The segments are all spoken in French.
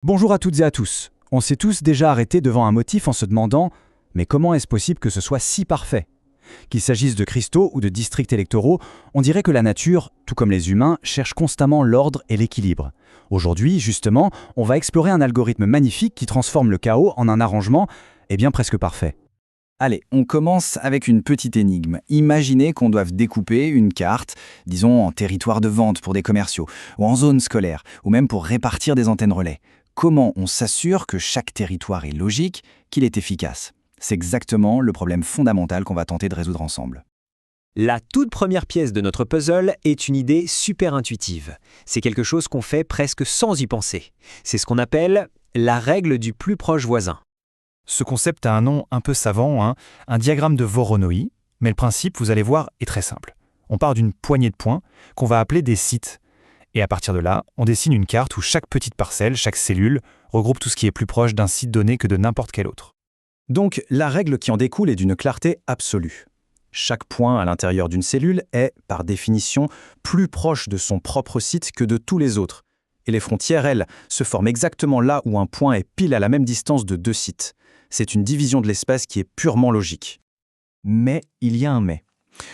Bonjour à toutes et à tous. On s'est tous déjà arrêtés devant un motif en se demandant « mais comment est-ce possible que ce soit si parfait ?» Qu'il s'agisse de cristaux ou de districts électoraux, on dirait que la nature, tout comme les humains, cherche constamment l'ordre et l'équilibre. Aujourd'hui, justement, on va explorer un algorithme magnifique qui transforme le chaos en un arrangement, presque parfait. Allez, on commence avec une petite énigme. Imaginez qu'on doive découper une carte, disons en territoire de vente pour des commerciaux, ou en zone scolaire, ou même pour répartir des antennes relais. Comment on s'assure que chaque territoire est logique, qu'il est efficace? C'est exactement le problème fondamental qu'on va tenter de résoudre ensemble. La toute première pièce de notre puzzle est une idée super intuitive. C'est quelque chose qu'on fait presque sans y penser. C'est ce qu'on appelle la règle du plus proche voisin. Ce concept a un nom un peu savant, un diagramme de Voronoi, mais le principe, vous allez voir, est très simple. On part d'une poignée de points qu'on va appeler des sites. Et à partir de là, on dessine une carte où chaque petite parcelle, chaque cellule, regroupe tout ce qui est plus proche d'un site donné que de n'importe quel autre. Donc, la règle qui en découle est d'une clarté absolue. Chaque point à l'intérieur d'une cellule est, par définition, plus proche de son propre site que de tous les autres. Et les frontières, elles, se forment exactement là où un point est pile à la même distance de deux sites. C'est une division de l'espace qui est purement logique. Mais il y a un mais.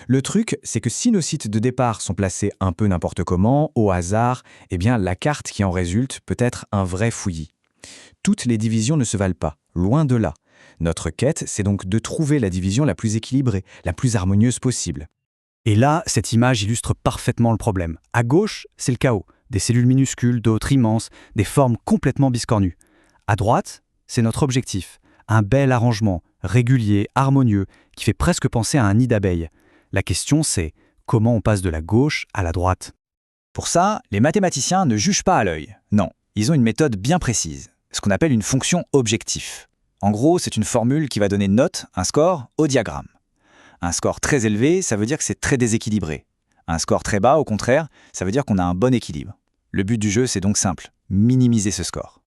Le truc, c'est que si nos sites de départ sont placés un peu n'importe comment, au hasard, la carte qui en résulte peut être un vrai fouillis. Toutes les divisions ne se valent pas, loin de là. Notre quête, c'est donc de trouver la division la plus équilibrée, la plus harmonieuse possible. Et là, cette image illustre parfaitement le problème. À gauche, c'est le chaos. Des cellules minuscules, d'autres immenses, des formes complètement biscornues. À droite, c'est notre objectif. Un bel arrangement, régulier, harmonieux, qui fait presque penser à un nid d'abeilles. La question, c'est comment on passe de la gauche à la droite? Pour ça, les mathématiciens ne jugent pas à l'œil. Non, ils ont une méthode bien précise, ce qu'on appelle une fonction objectif. En gros, c'est une formule qui va donner une note, un score, au diagramme. Un score très élevé, ça veut dire que c'est très déséquilibré. Un score très bas, au contraire, ça veut dire qu'on a un bon équilibre. Le but du jeu, c'est donc simple, minimiser ce score.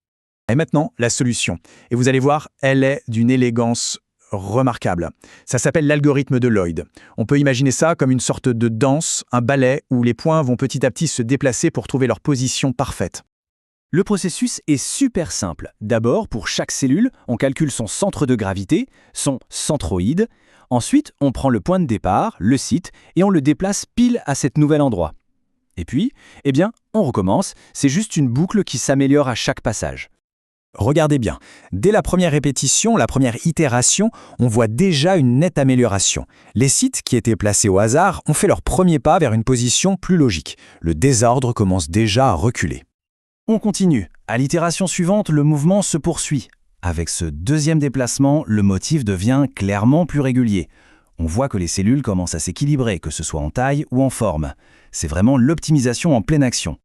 Et maintenant, la solution. Et vous allez voir, elle est d'une élégance remarquable. Ça s'appelle l'algorithme de Lloyd. On peut imaginer ça comme une sorte de danse, un ballet où les points vont petit à petit se déplacer pour trouver leur position parfaite. Le processus est super simple. D'abord, pour chaque cellule, on calcule son centre de gravité, son centroïde. Ensuite, on prend le point de départ, le site, et on le déplace pile à cet nouvel endroit. Et puis, on recommence. C'est juste une boucle qui s'améliore à chaque passage. Regardez bien, dès la première répétition, la première itération, on voit déjà une nette amélioration. Les sites qui étaient placés au hasard ont fait leur premier pas vers une position plus logique. Le désordre commence déjà à reculer. On continue. À l'itération suivante, le mouvement se poursuit. Avec ce deuxième déplacement, le motif devient clairement plus régulier. On voit que les cellules commencent à s'équilibrer, que ce soit en taille ou en forme. C'est vraiment l'optimisation en pleine action.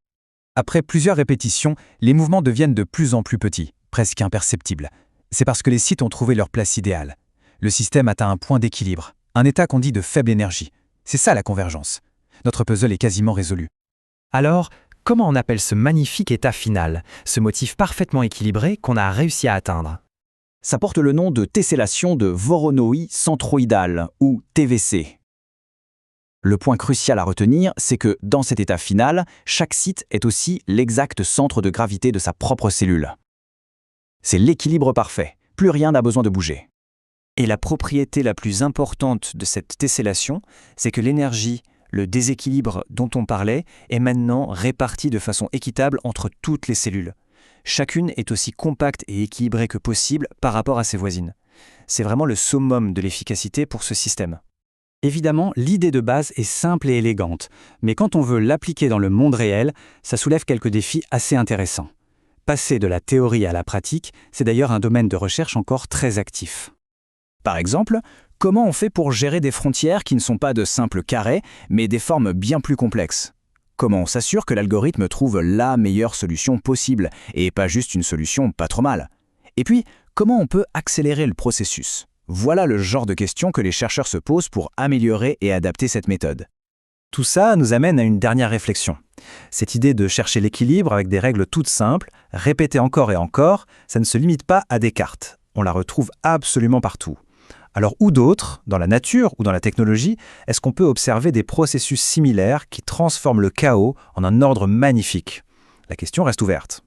Après plusieurs répétitions, les mouvements deviennent de plus en plus petits, presque imperceptibles. C'est parce que les sites ont trouvé leur place idéale. Le système atteint un point d'équilibre, un état qu'on dit de faible énergie. C'est ça la convergence. Notre puzzle est quasiment résolu. Alors, comment on appelle ce magnifique état final, ce motif parfaitement équilibré qu'on a réussi à atteindre? Ça porte le nom de tessellation de Voronoi centroïdale, ou TVC. Le point crucial à retenir, c'est que dans cet état final, chaque site est aussi l'exact centre de gravité de sa propre cellule. C'est l'équilibre parfait, plus rien n'a besoin de bouger. Et la propriété la plus importante de cette tessellation, c'est que l'énergie, le déséquilibre dont on parlait, est maintenant répartie de façon équitable entre toutes les cellules. Chacune est aussi compacte et équilibrée que possible par rapport à ses voisines. C'est vraiment le summum de l'efficacité pour ce système. Évidemment, l'idée de base est simple et élégante, mais quand on veut l'appliquer dans le monde réel, ça soulève quelques défis assez intéressants. Passer de la théorie à la pratique, c'est d'ailleurs un domaine de recherche encore très actif. Par exemple, comment on fait pour gérer des frontières qui ne sont pas de simples carrés, mais des formes bien plus complexes? Comment on s'assure que l'algorithme trouve la meilleure solution possible, et pas juste une solution pas trop mal? Et puis, comment on peut accélérer le processus? Voilà le genre de questions que les chercheurs se posent pour améliorer et adapter cette méthode. Tout ça nous amène à une dernière réflexion. Cette idée de chercher l'équilibre avec des règles toutes simples, répétées encore et encore, ça ne se limite pas à Descartes. On la retrouve absolument partout. Alors où d'autres, dans la nature ou dans la technologie, est-ce qu'on peut observer des processus similaires qui transforment le chaos en un ordre magnifique? La question reste ouverte.